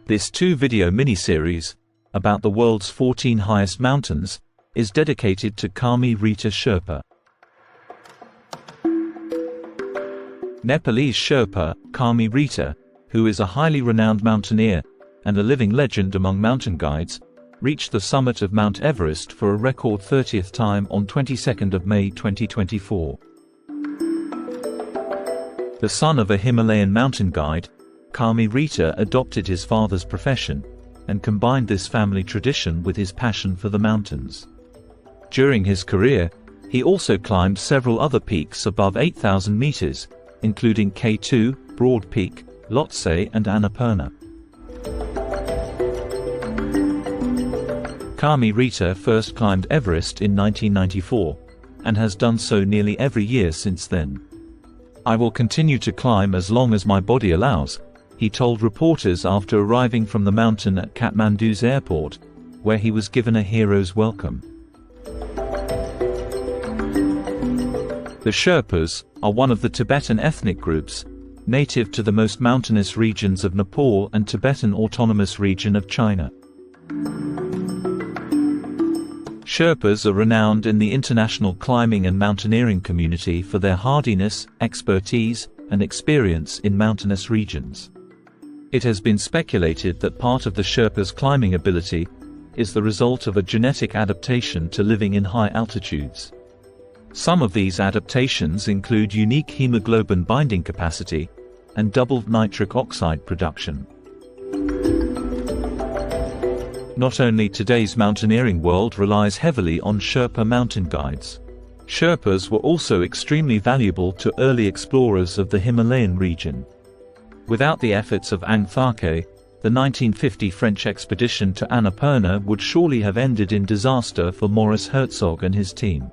This 2-video mini-series, about the world's 14 highest mountains, is dedicated to Kami Rita Sherpa. Nepalese Sherpa, Kami Rita, who is a highly renowned mountaineer, and a living legend among mountain guides, reached the summit of Mount Everest for a record 30th time on 22nd of May 2024. The son of a Himalayan mountain guide, Kami Rita adopted his father's profession, and combined this family tradition with his passion for the mountains. During his career, he also climbed several other peaks above 8,000 meters, including K2, Broad Peak, Lhotse and Annapurna. Kami Rita first climbed Everest in 1994, and has done so nearly every year since then. "I will continue to climb as long as my body allows," he told reporters after arriving from the mountain at Kathmandu's airport, where he was given a hero's welcome. The Sherpas are one of the Tibetan ethnic groups, native to the most mountainous regions of Nepal and Tibetan Autonomous Region of China. Sherpas are renowned in the international climbing and mountaineering community for their hardiness, expertise, and experience in mountainous regions. It has been speculated that part of the Sherpas' climbing ability is the result of a genetic adaptation to living in high altitudes. Some of these adaptations include unique hemoglobin binding capacity and doubled nitric oxide production. Not only today's mountaineering world relies heavily on Sherpa mountain guides. Sherpas were also extremely valuable to early explorers of the Himalayan region. Without the efforts of Ang Thake, the 1950 French expedition to Annapurna would surely have ended in disaster for Maurice Herzog and his team.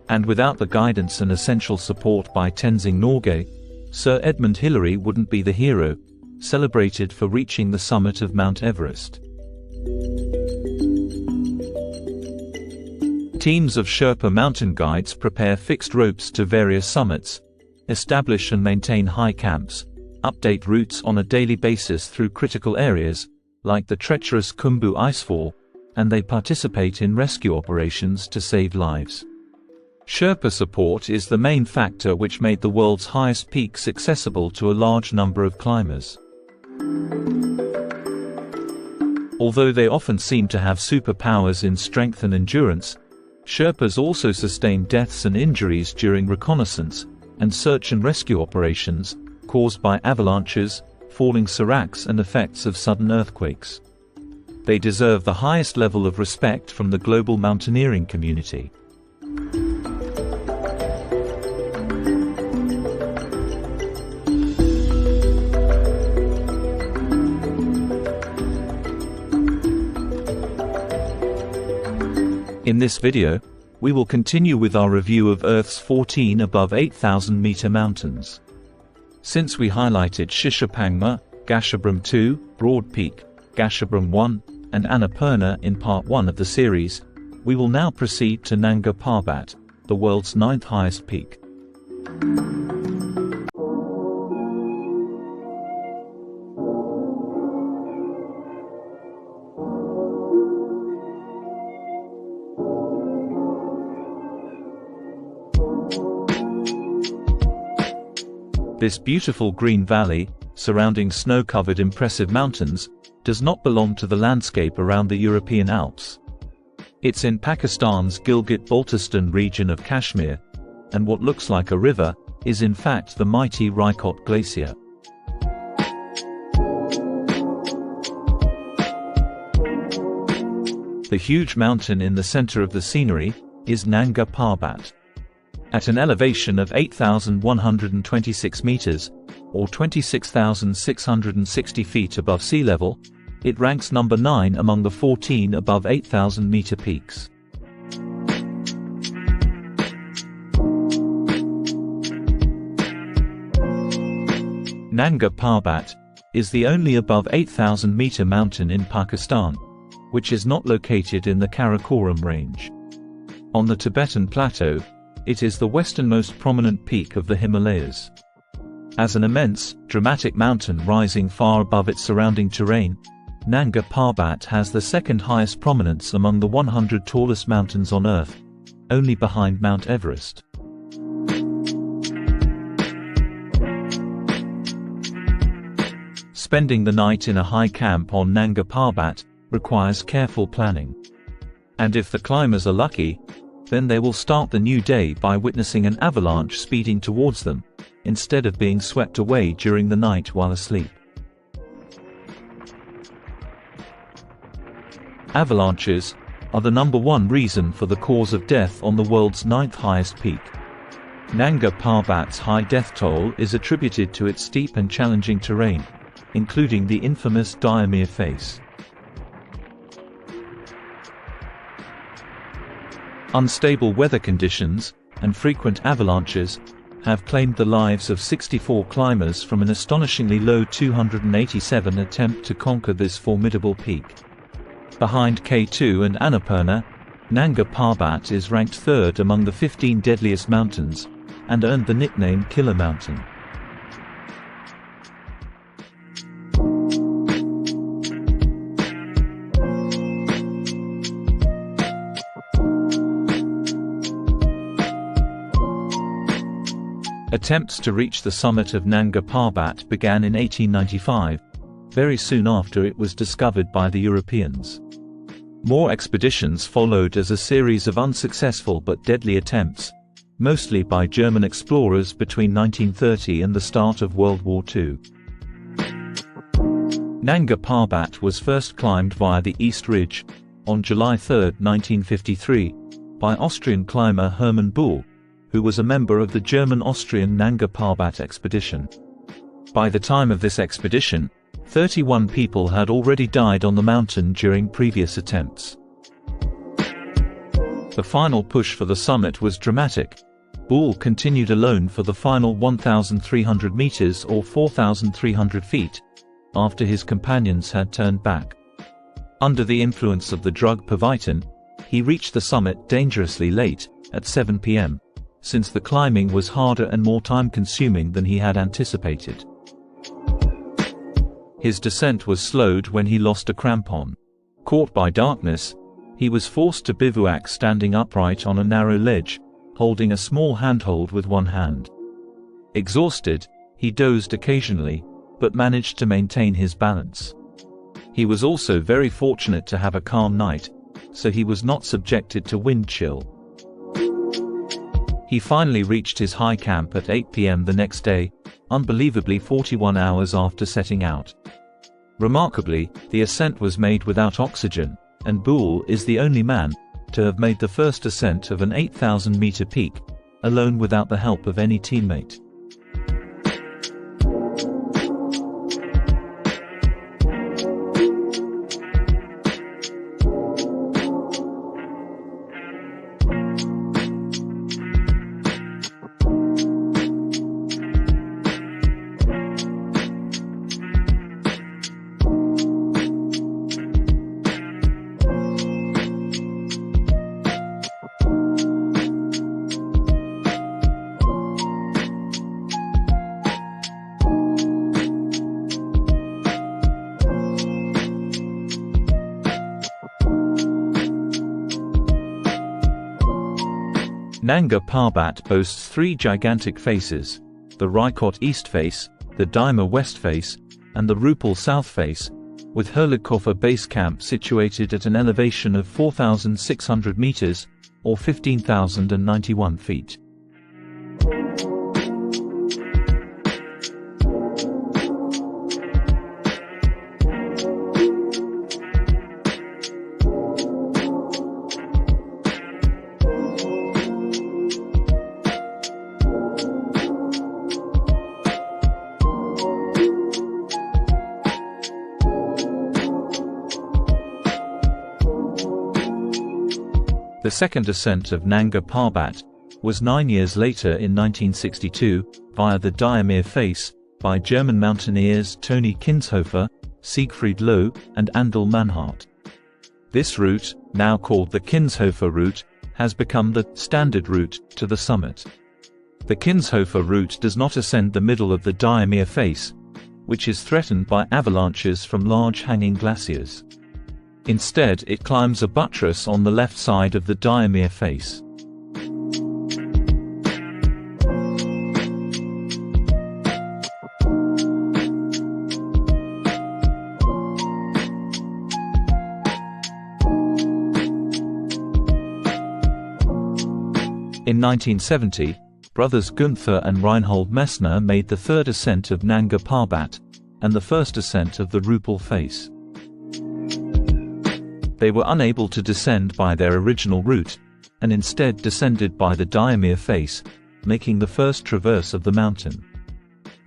And without the guidance and essential support by Tenzing Norgay, Sir Edmund Hillary wouldn't be the hero, celebrated for reaching the summit of Mount Everest. Teams of Sherpa mountain guides prepare fixed ropes to various summits, establish and maintain high camps, update routes on a daily basis through critical areas, like the treacherous Khumbu icefall, and they participate in rescue operations to save lives. Sherpa support is the main factor which made the world's highest peaks accessible to a large number of climbers. Although they often seem to have superpowers in strength and endurance, Sherpas also sustain deaths and injuries during reconnaissance and search and rescue operations, caused by avalanches, falling seracs and effects of sudden earthquakes. They deserve the highest level of respect from the global mountaineering community. In this video, we will continue with our review of Earth's 14 above 8,000-meter mountains. Since we highlighted Shishapangma, Gasherbrum 2, Broad Peak, Gasherbrum 1, and Annapurna in Part 1 of the series, we will now proceed to Nanga Parbat, the world's 9th highest peak. This beautiful green valley, surrounding snow-covered impressive mountains, does not belong to the landscape around the European Alps. It's in Pakistan's Gilgit-Baltistan region of Kashmir, and what looks like a river is in fact the mighty Raikot Glacier. The huge mountain in the center of the scenery is Nanga Parbat. At an elevation of 8,126 meters, or 26,660 feet above sea level, it ranks number 9 among the 14 above 8,000-meter peaks. Nanga Parbat is the only above 8,000-meter mountain in Pakistan, which is not located in the Karakoram range. On the Tibetan plateau, it is the westernmost prominent peak of the Himalayas. As an immense, dramatic mountain rising far above its surrounding terrain, Nanga Parbat has the second highest prominence among the 100 tallest mountains on Earth, only behind Mount Everest. Spending the night in a high camp on Nanga Parbat requires careful planning. And if the climbers are lucky, then they will start the new day by witnessing an avalanche speeding towards them, instead of being swept away during the night while asleep. Avalanches are the #1 reason for the cause of death on the world's 9th highest peak. Nanga Parbat's high death toll is attributed to its steep and challenging terrain, including the infamous Dhaulagiri face. Unstable weather conditions and frequent avalanches have claimed the lives of 64 climbers from an astonishingly low 287 attempt to conquer this formidable peak. Behind K2 and Annapurna, Nanga Parbat is ranked 3rd among the 15 deadliest mountains, and earned the nickname Killer Mountain. Attempts to reach the summit of Nanga Parbat began in 1895, very soon after it was discovered by the Europeans. More expeditions followed as a series of unsuccessful but deadly attempts, mostly by German explorers between 1930 and the start of World War II. Nanga Parbat was first climbed via the East Ridge, on July 3, 1953, by Austrian climber Hermann Buhl, who was a member of the German-Austrian Nanga Parbat expedition. By the time of this expedition, 31 people had already died on the mountain during previous attempts. The final push for the summit was dramatic. Buhl continued alone for the final 1,300 meters or 4,300 feet, after his companions had turned back. Under the influence of the drug Pervitin, he reached the summit dangerously late, at 7 p.m., since the climbing was harder and more time-consuming than he had anticipated. His descent was slowed when he lost a crampon. Caught by darkness, he was forced to bivouac standing upright on a narrow ledge, holding a small handhold with one hand. Exhausted, he dozed occasionally, but managed to maintain his balance. He was also very fortunate to have a calm night, so he was not subjected to wind chill. He finally reached his high camp at 8 p.m. the next day, unbelievably 41 hours after setting out. Remarkably, the ascent was made without oxygen, and Buhl is the only man to have made the first ascent of an 8,000-meter peak, alone without the help of any teammate. Nanga Parbat boasts 3 gigantic faces: the Raikot East Face, the Daima West Face, and the Rupal South Face, with Herligkoffer Base Camp situated at an elevation of 4,600 meters, or 15,091 feet. The second ascent of Nanga Parbat was 9 years later in 1962, via the Dhaulagiri Face, by German mountaineers Toni Kinshofer, Siegfried Loh, and Andel Manhart. This route, now called the Kinshofer route, has become the standard route to the summit. The Kinshofer route does not ascend the middle of the Diomede face, which is threatened by avalanches from large hanging glaciers. Instead, it climbs a buttress on the left side of the Diomede face. In 1970, brothers Günther and Reinhold Messner made the third ascent of Nanga Parbat, and the first ascent of the Rupel face. They were unable to descend by their original route, and instead descended by the Diomede face, making the first traverse of the mountain.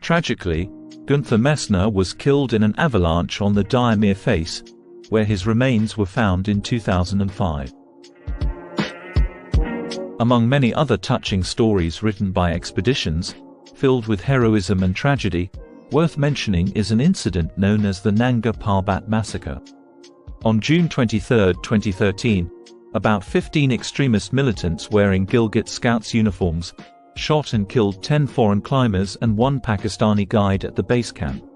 Tragically, Günther Messner was killed in an avalanche on the Diomede face, where his remains were found in 2005. Among many other touching stories written by expeditions, filled with heroism and tragedy, worth mentioning is an incident known as the Nanga Parbat massacre. On June 23, 2013, about 15 extremist militants wearing Gilgit Scouts uniforms shot and killed 10 foreign climbers and 1 Pakistani guide at the base camp.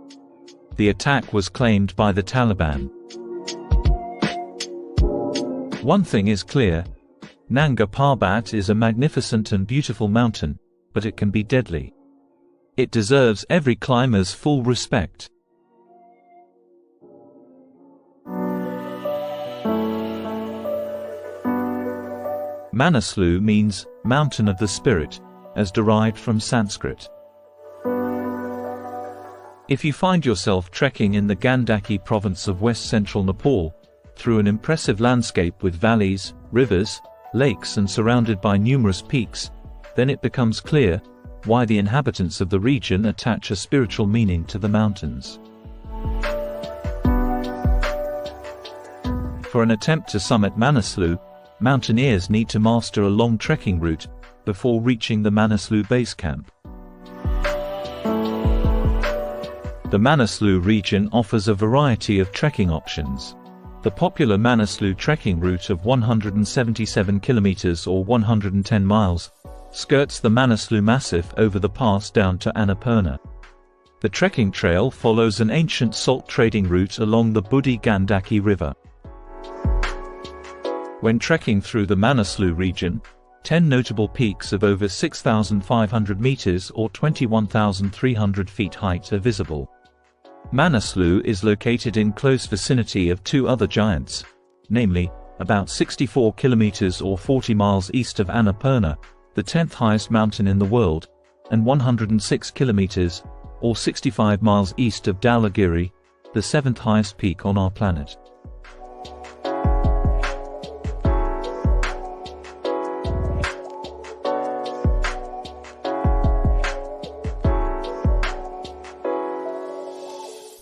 The attack was claimed by the Taliban. One thing is clear: Nanga Parbat is a magnificent and beautiful mountain, but it can be deadly. It deserves every climber's full respect. Manaslu means mountain of the spirit, as derived from Sanskrit. If you find yourself trekking in the Gandaki province of west-central Nepal, through an impressive landscape with valleys, rivers, lakes and surrounded by numerous peaks, then it becomes clear why the inhabitants of the region attach a spiritual meaning to the mountains. For an attempt to summit Manaslu, mountaineers need to master a long trekking route before reaching the Manaslu base camp. The Manaslu region offers a variety of trekking options. The popular Manaslu trekking route of 177 kilometers or 110 miles skirts the Manaslu Massif over the pass down to Annapurna. The trekking trail follows an ancient salt trading route along the Budi Gandaki River. When trekking through the Manaslu region, 10 notable peaks of over 6,500 meters or 21,300 feet height are visible. Manaslu is located in close vicinity of 2 other giants, namely, about 64 kilometers or 40 miles east of Annapurna, the 10th highest mountain in the world, and 106 kilometers, or 65 miles east of Dhaulagiri, the 7th highest peak on our planet.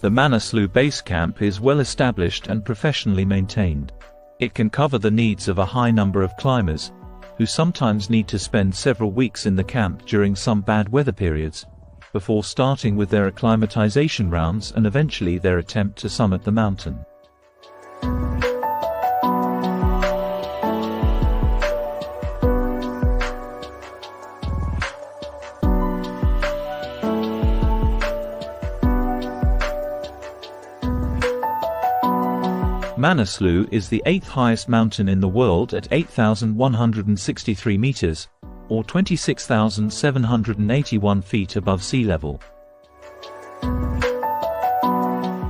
The Manaslu base camp is well established and professionally maintained. It can cover the needs of a high number of climbers, who sometimes need to spend several weeks in the camp during some bad weather periods, before starting with their acclimatization rounds and eventually their attempt to summit the mountain. Manaslu is the 8th highest mountain in the world at 8,163 meters, or 26,781 feet above sea level.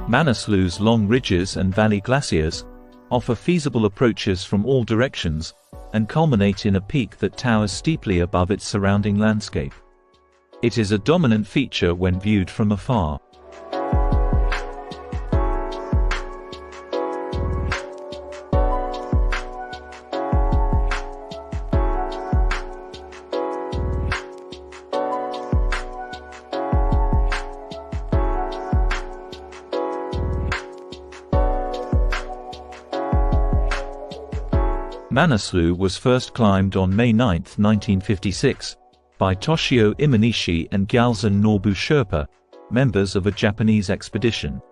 Manaslu's long ridges and valley glaciers offer feasible approaches from all directions, and culminate in a peak that towers steeply above its surrounding landscape. It is a dominant feature when viewed from afar. Manaslu was first climbed on May 9, 1956, by Toshio Imanishi and Gyaltsen Norbu Sherpa, members of a Japanese expedition.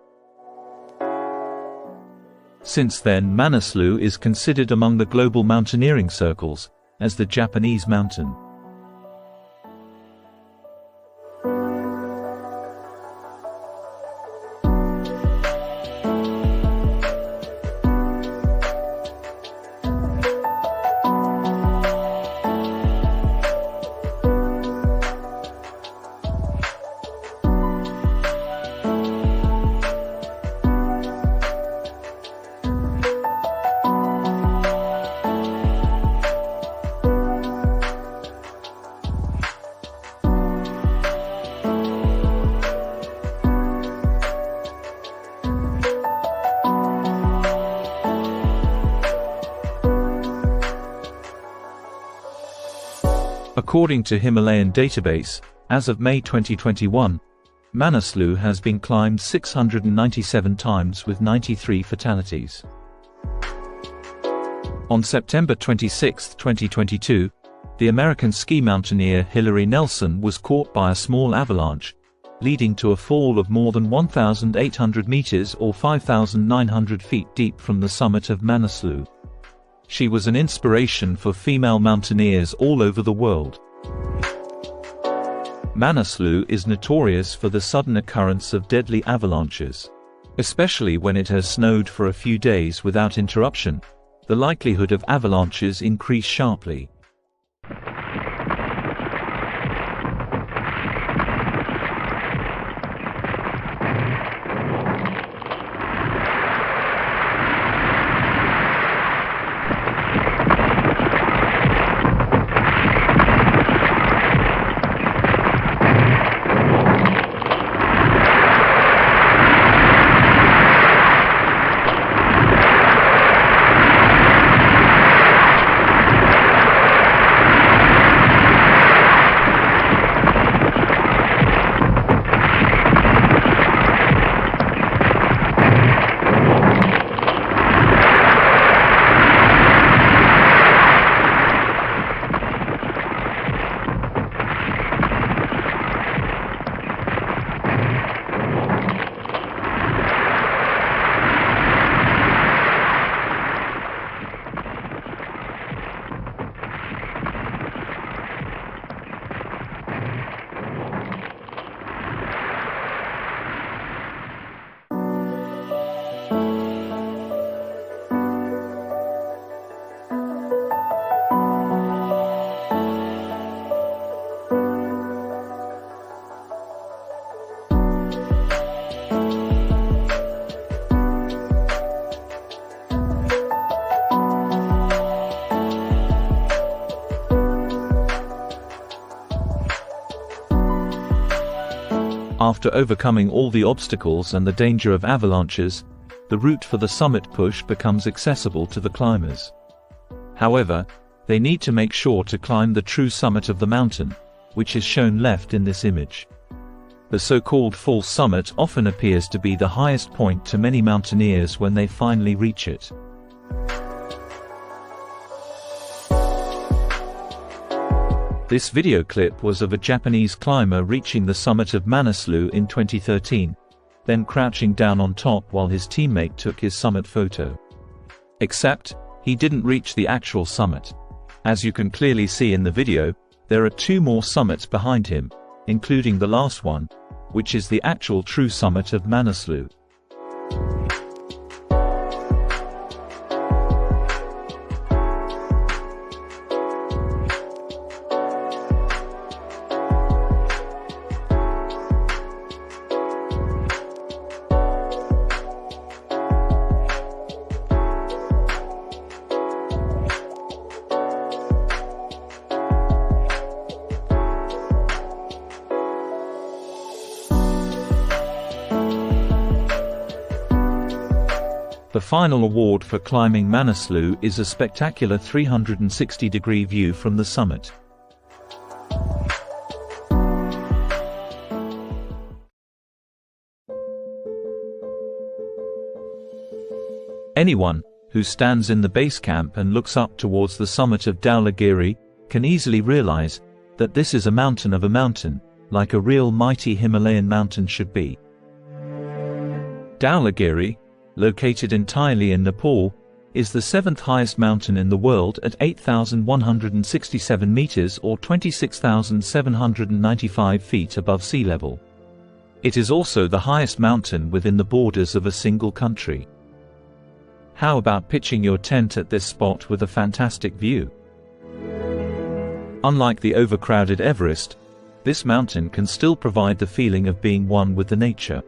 Since then, Manaslu is considered among the global mountaineering circles as the Japanese mountain. According to Himalayan database, as of May 2021, Manaslu has been climbed 697 times with 93 fatalities. On September 26, 2022, the American ski mountaineer Hillary Nelson was caught by a small avalanche, leading to a fall of more than 1,800 meters or 5,900 feet deep from the summit of Manaslu. She was an inspiration for female mountaineers all over the world. Manaslu is notorious for the sudden occurrence of deadly avalanches. Especially when it has snowed for a few days without interruption, the likelihood of avalanches increase sharply. After overcoming all the obstacles and the danger of avalanches, the route for the summit push becomes accessible to the climbers. However, they need to make sure to climb the true summit of the mountain, which is shown left in this image. The so-called false summit often appears to be the highest point to many mountaineers when they finally reach it. This video clip was of a Japanese climber reaching the summit of Manaslu in 2013, then crouching down on top while his teammate took his summit photo. Except, he didn't reach the actual summit. As you can clearly see in the video, there are two more summits behind him, including the last one, which is the actual true summit of Manaslu. The final award for climbing Manaslu is a spectacular 360-degree view from the summit. Anyone who stands in the base camp and looks up towards the summit of Dhaulagiri can easily realize that this is a mountain of a mountain, like a real mighty Himalayan mountain should be. Dhaulagiri, located entirely in Nepal, is the seventh highest mountain in the world at 8,167 meters or 26,795 feet above sea level. It is also the highest mountain within the borders of a single country. How about pitching your tent at this spot with a fantastic view? Unlike the overcrowded Everest, this mountain can still provide the feeling of being one with the nature.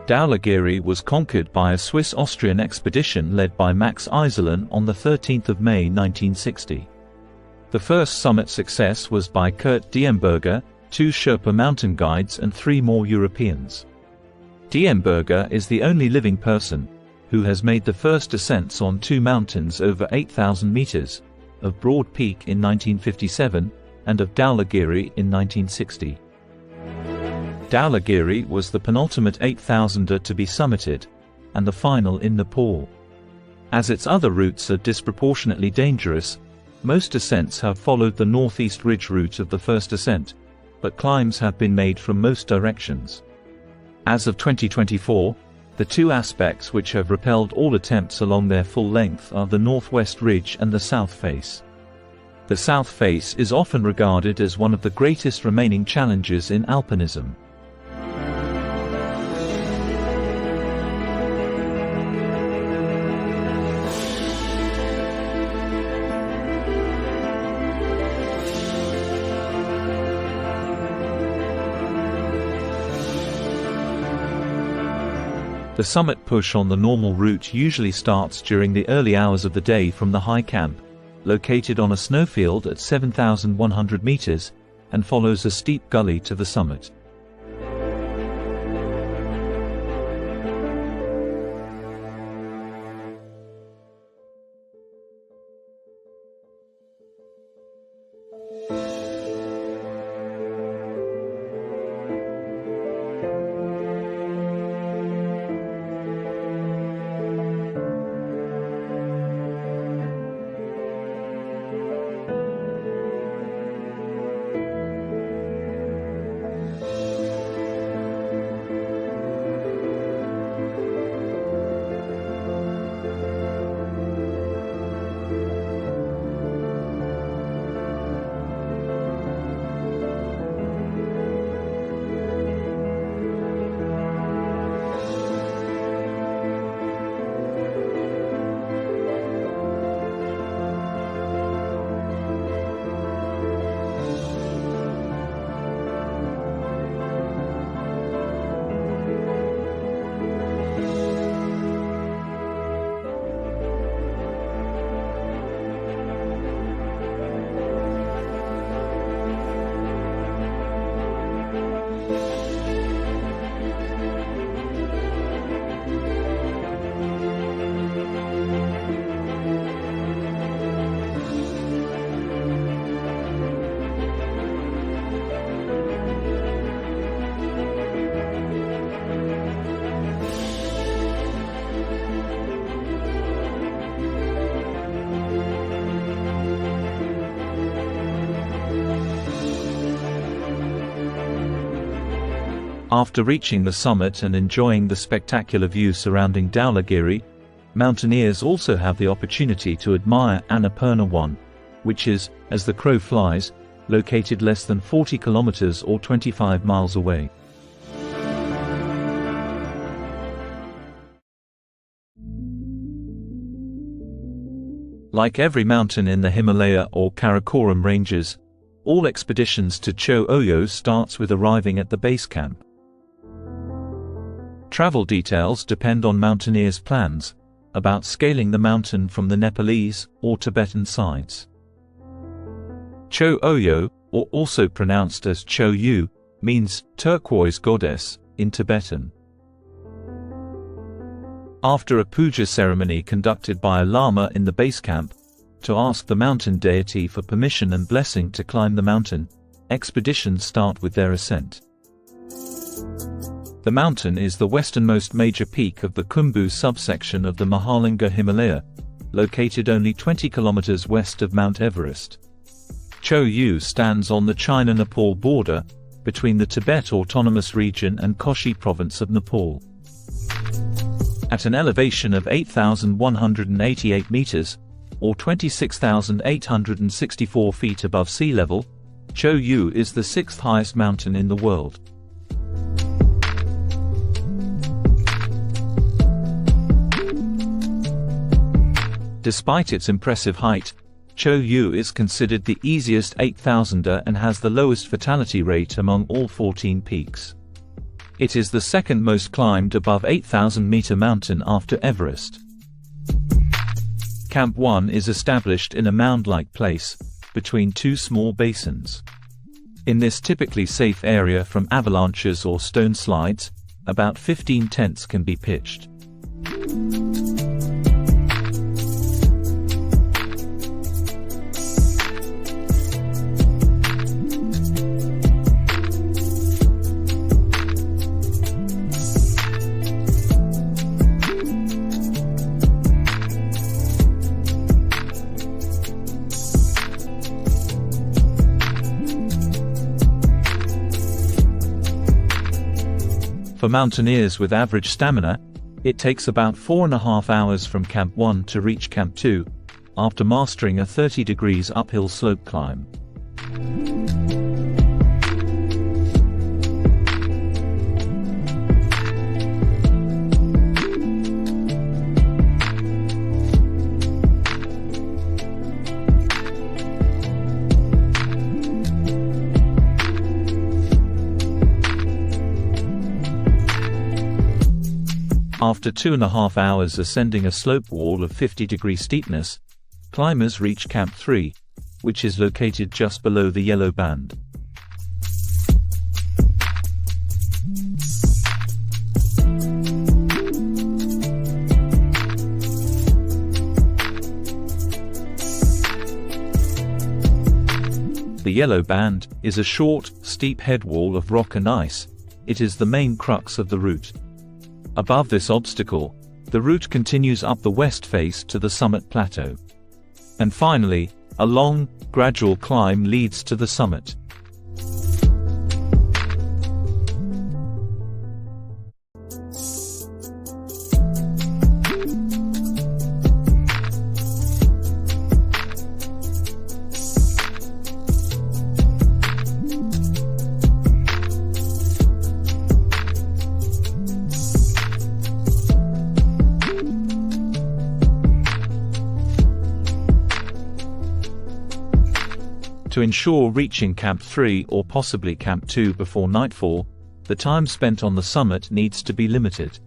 Dhaulagiri was conquered by a Swiss-Austrian expedition led by Max Iserlohn on 13 May 1960. The first summit success was by Kurt Diemberger, 2 Sherpa mountain guides and 3 more Europeans. Diemberger is the only living person who has made the first ascents on 2 mountains over 8,000 meters, of Broad Peak in 1957 and of Dhaulagiri in 1960. Dhaulagiri was the penultimate 8,000er to be summited, and the final in Nepal. As its other routes are disproportionately dangerous, most ascents have followed the northeast ridge route of the first ascent, but climbs have been made from most directions. As of 2024, the 2 aspects which have repelled all attempts along their full length are the northwest ridge and the south face. The south face is often regarded as one of the greatest remaining challenges in alpinism. The summit push on the normal route usually starts during the early hours of the day from the high camp, located on a snowfield at 7,100 meters, and follows a steep gully to the summit. After reaching the summit and enjoying the spectacular view surrounding Dhaulagiri, mountaineers also have the opportunity to admire Annapurna 1, which is, as the crow flies, located less than 40 kilometers or 25 miles away. Like every mountain in the Himalaya or Karakoram ranges, all expeditions to Cho Oyu starts with arriving at the base camp. Travel details depend on mountaineers' plans about scaling the mountain from the Nepalese or Tibetan sides. Cho Oyu, or also pronounced as Cho Oyu, means turquoise goddess in Tibetan. After a puja ceremony conducted by a lama in the base camp, to ask the mountain deity for permission and blessing to climb the mountain, expeditions start with their ascent. The mountain is the westernmost major peak of the Khumbu subsection of the Mahalinga Himalaya, located only 20 kilometers west of Mount Everest. Cho Oyu stands on the China-Nepal border, between the Tibet Autonomous Region and Koshi Province of Nepal. At an elevation of 8,188 meters, or 26,864 feet above sea level, Cho Oyu is the 6th highest mountain in the world. Despite its impressive height, Cho Oyu is considered the easiest 8,000er and has the lowest fatality rate among all 14 peaks. It is the second most climbed above 8,000-meter mountain after Everest. Camp 1 is established in a mound-like place, between 2 small basins. In this typically safe area from avalanches or stone slides, about 15 tents can be pitched. For mountaineers with average stamina, it takes about 4.5 hours from Camp 1 to reach Camp 2, after mastering a 30 degrees uphill slope climb. After 2.5 hours ascending a slope wall of 50-degree steepness, climbers reach Camp 3, which is located just below the yellow band. The yellow band is a short, steep headwall of rock and ice. It is the main crux of the route. Above this obstacle, the route continues up the west face to the summit plateau. And finally, a long, gradual climb leads to the summit. To ensure reaching Camp 3 or possibly Camp 2 before nightfall, the time spent on the summit needs to be limited.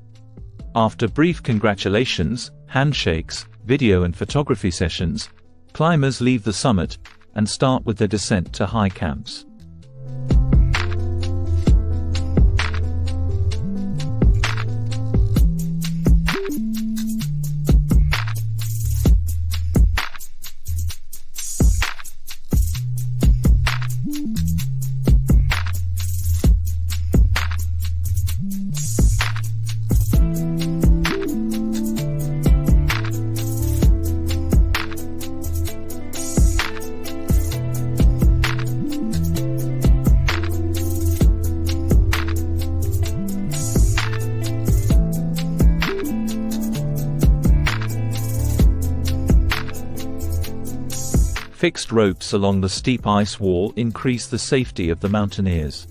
After brief congratulations, handshakes, video and photography sessions, climbers leave the summit and start with their descent to high camps. Fixed ropes along the steep ice wall increase the safety of the mountaineers.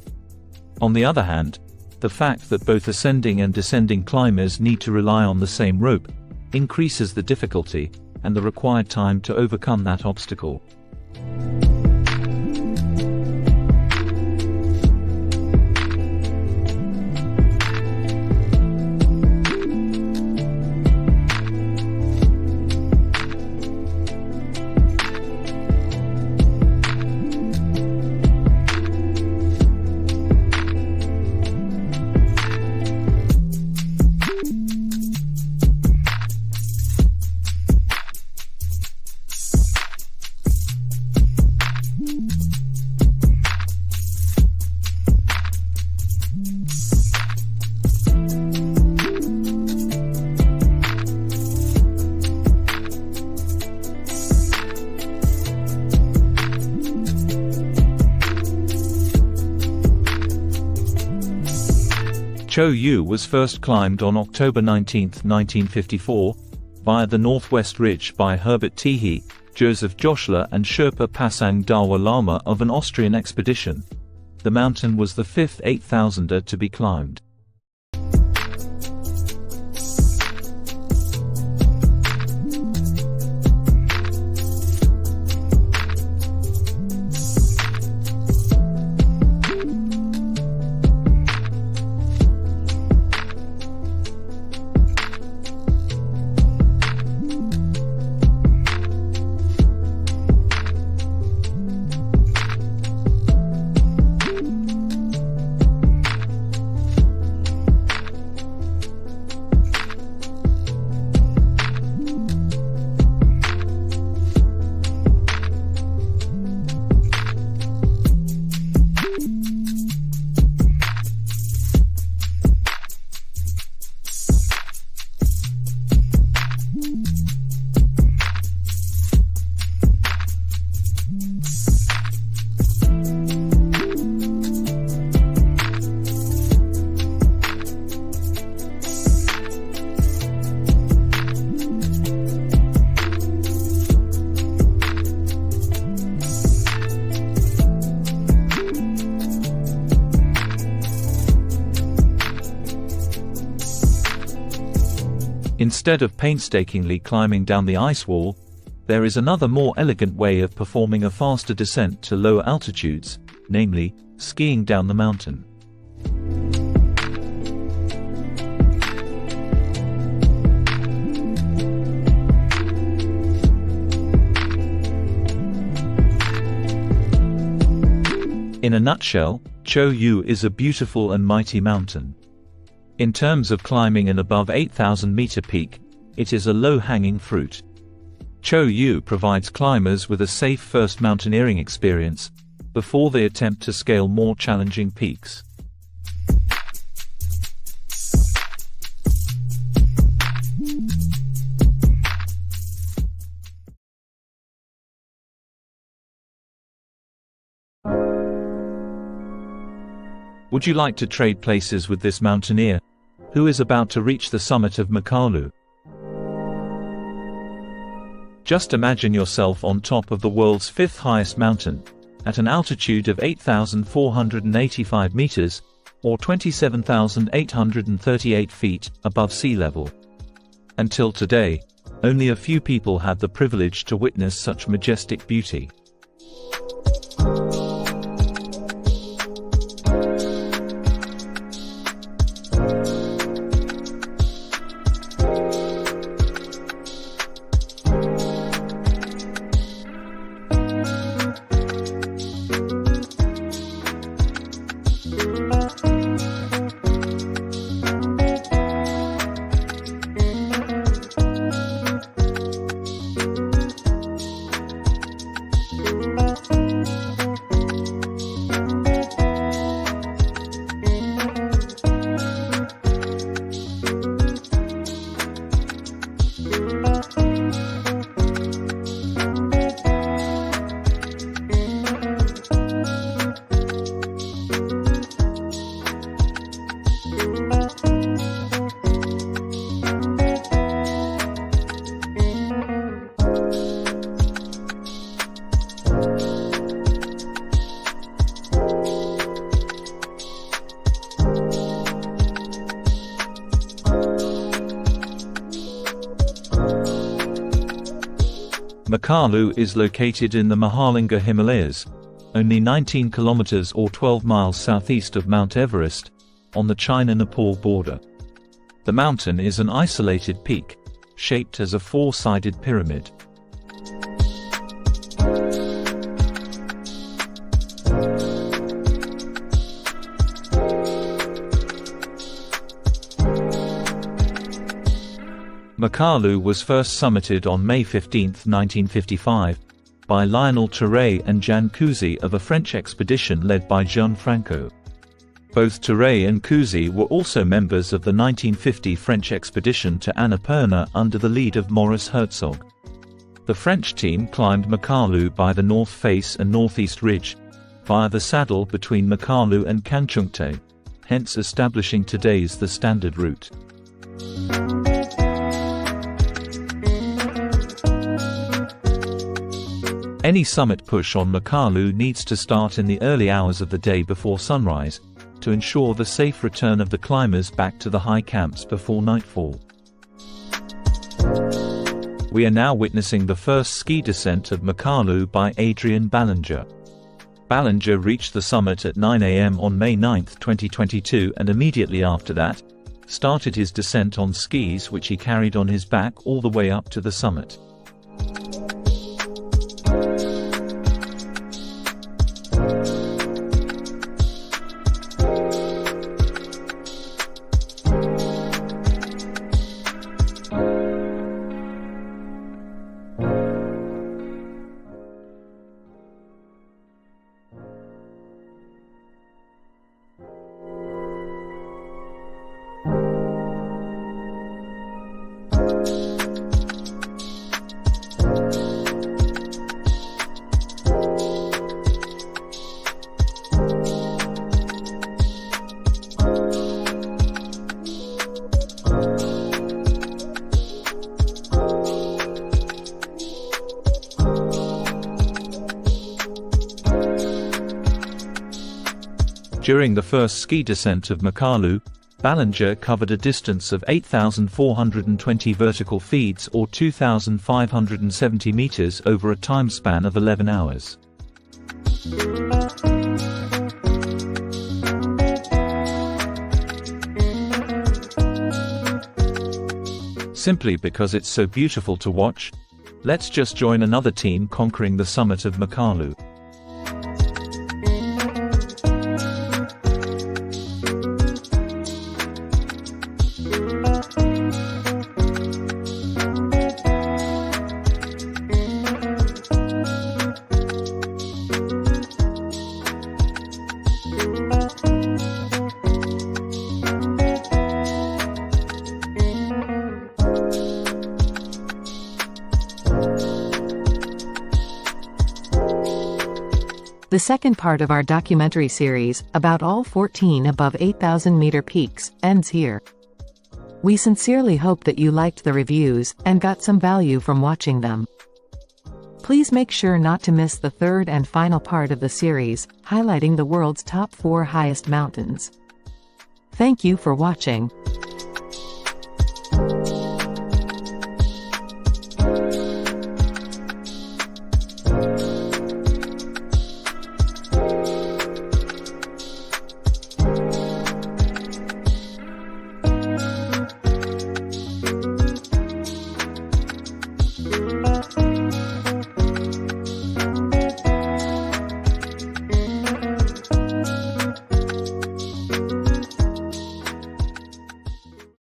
On the other hand, the fact that both ascending and descending climbers need to rely on the same rope increases the difficulty and the required time to overcome that obstacle. Cho Oyu was first climbed on October 19, 1954, via the Northwest Ridge by Herbert Tehe, Joseph Joschler and Sherpa Pasang Dawa Lama of an Austrian expedition. The mountain was the fifth 8,000er to be climbed. Instead of painstakingly climbing down the ice wall, there is another more elegant way of performing a faster descent to lower altitudes, namely, skiing down the mountain. In a nutshell, Cho Oyu is a beautiful and mighty mountain. In terms of climbing an above 8,000-meter peak, it is a low-hanging fruit. Cho Oyu provides climbers with a safe first mountaineering experience, before they attempt to scale more challenging peaks. Would you like to trade places with this mountaineer, who is about to reach the summit of Makalu? Just imagine yourself on top of the world's fifth highest mountain, at an altitude of 8,485 meters, or 27,838 feet, above sea level. Until today, only a few people had the privilege to witness such majestic beauty. Makalu is located in the Mahalinga Himalayas, only 19 kilometers or 12 miles southeast of Mount Everest, on the China-Nepal border. The mountain is an isolated peak, shaped as a four-sided pyramid. Makalu was first summited on May 15, 1955, by Lionel Terray and Jean Cousy of a French expedition led by Jean Franco. Both Terray and Cousy were also members of the 1950 French expedition to Annapurna under the lead of Maurice Herzog. The French team climbed Makalu by the north face and northeast ridge, via the saddle between Makalu and Kanchungte, hence establishing today's the standard route. Any summit push on Makalu needs to start in the early hours of the day before sunrise, to ensure the safe return of the climbers back to the high camps before nightfall. We are now witnessing the first ski descent of Makalu by Adrian Ballinger. Ballinger reached the summit at 9 a.m. on May 9, 2022, and immediately after that, started his descent on skis, which he carried on his back all the way up to the summit. During the first ski descent of Makalu, Ballinger covered a distance of 8,420 vertical feet or 2,570 meters over a time span of 11 hours. Simply because it's so beautiful to watch? Let's just join another team conquering the summit of Makalu. The second part of our documentary series, about all 14 above 8,000-meter peaks, ends here. We sincerely hope that you liked the reviews, and got some value from watching them. Please make sure not to miss the third and final part of the series, highlighting the world's top 4 highest mountains. Thank you for watching.